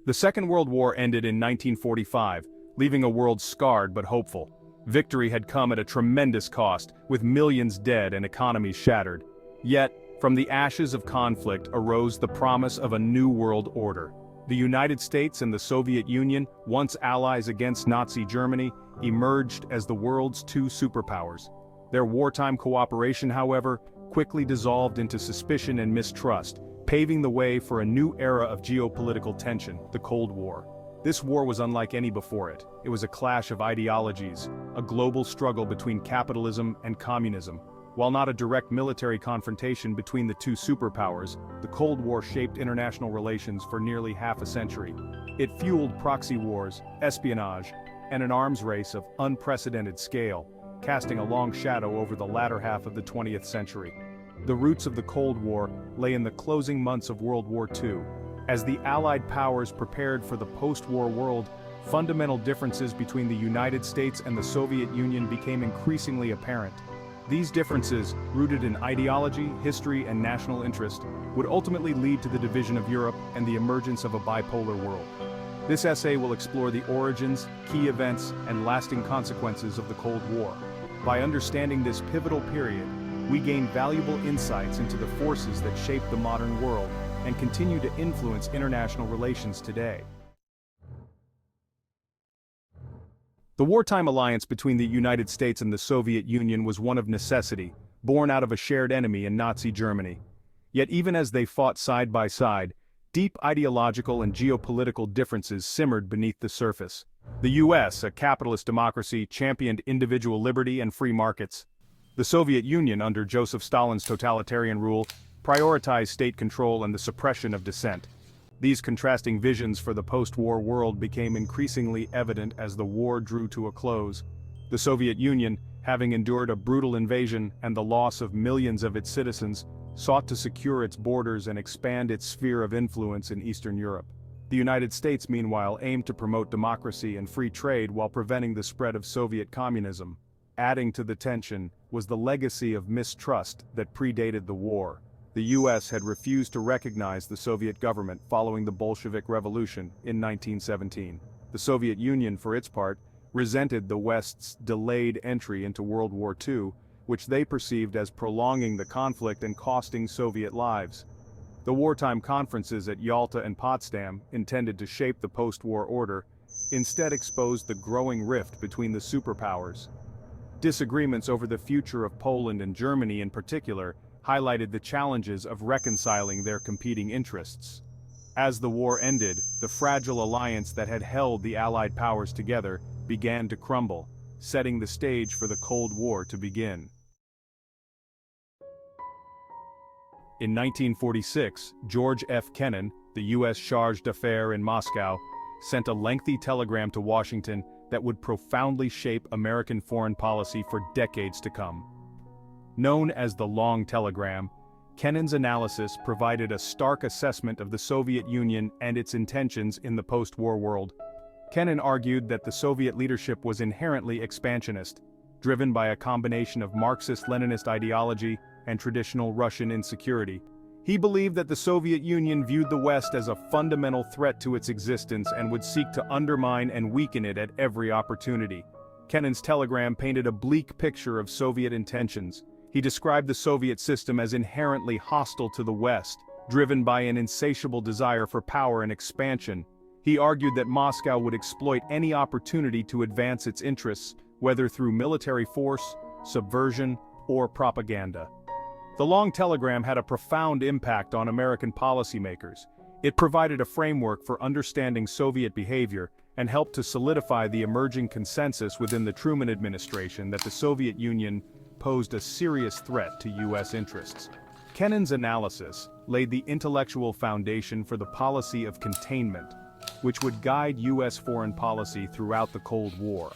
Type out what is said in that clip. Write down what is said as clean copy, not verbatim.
The Second World War ended in 1945, leaving a world scarred but hopeful. Victory had come at a tremendous cost, with millions dead and economies shattered. Yet, from the ashes of conflict arose the promise of a new world order. The United States and the Soviet Union, once allies against Nazi Germany, emerged as the world's two superpowers. Their wartime cooperation, however, quickly dissolved into suspicion and mistrust, paving the way for a new era of geopolitical tension, the Cold War. This war was unlike any before it. It was a clash of ideologies, a global struggle between capitalism and communism. While not a direct military confrontation between the two superpowers, the Cold War shaped international relations for nearly half a century. It fueled proxy wars, espionage, and an arms race of unprecedented scale, casting a long shadow over the latter half of the 20th century. The roots of the Cold War lay in the closing months of World War II. As the Allied powers prepared for the post-war world, fundamental differences between the United States and the Soviet Union became increasingly apparent. These differences, rooted in ideology, history, and national interest, would ultimately lead to the division of Europe and the emergence of a bipolar world. This essay will explore the origins, key events, and lasting consequences of the Cold War. By understanding this pivotal period, we gain valuable insights into the forces that shape the modern world and continue to influence international relations today. The wartime alliance between the United States and the Soviet Union was one of necessity, born out of a shared enemy in Nazi Germany. Yet even as they fought side by side, deep ideological and geopolitical differences simmered beneath the surface. The US, a capitalist democracy, championed individual liberty and free markets. The Soviet Union, under Joseph Stalin's totalitarian rule, prioritized state control and the suppression of dissent. These contrasting visions for the post-war world became increasingly evident as the war drew to a close. The Soviet Union, having endured a brutal invasion and the loss of millions of its citizens, sought to secure its borders and expand its sphere of influence in Eastern Europe. The United States, meanwhile, aimed to promote democracy and free trade while preventing the spread of Soviet communism. Adding to the tension was the legacy of mistrust that predated the war. The US had refused to recognize the Soviet government following the Bolshevik Revolution in 1917. The Soviet Union, for its part, resented the West's delayed entry into World War II, which they perceived as prolonging the conflict and costing Soviet lives. The wartime conferences at Yalta and Potsdam, intended to shape the post-war order, instead exposed the growing rift between the superpowers. Disagreements over the future of Poland and Germany in particular highlighted the challenges of reconciling their competing interests. As the war ended, the fragile alliance that had held the Allied powers together began to crumble, setting the stage for the Cold War to begin. In 1946, George F. Kennan, the U.S. Charge d'Affaires in Moscow, sent a lengthy telegram to Washington that would profoundly shape American foreign policy for decades to come. Known as the Long Telegram, Kennan's analysis provided a stark assessment of the Soviet Union and its intentions in the post-war world. Kennan argued that the Soviet leadership was inherently expansionist, driven by a combination of Marxist-Leninist ideology and traditional Russian insecurity. He believed that the Soviet Union viewed the West as a fundamental threat to its existence and would seek to undermine and weaken it at every opportunity. Kennan's telegram painted a bleak picture of Soviet intentions. He described the Soviet system as inherently hostile to the West, driven by an insatiable desire for power and expansion. He argued that Moscow would exploit any opportunity to advance its interests, whether through military force, subversion, or propaganda. The Long Telegram had a profound impact on American policymakers. It provided a framework for understanding Soviet behavior and helped to solidify the emerging consensus within the Truman administration that the Soviet Union posed a serious threat to U.S. interests. Kennan's analysis laid the intellectual foundation for the policy of containment, which would guide U.S. foreign policy throughout the Cold War.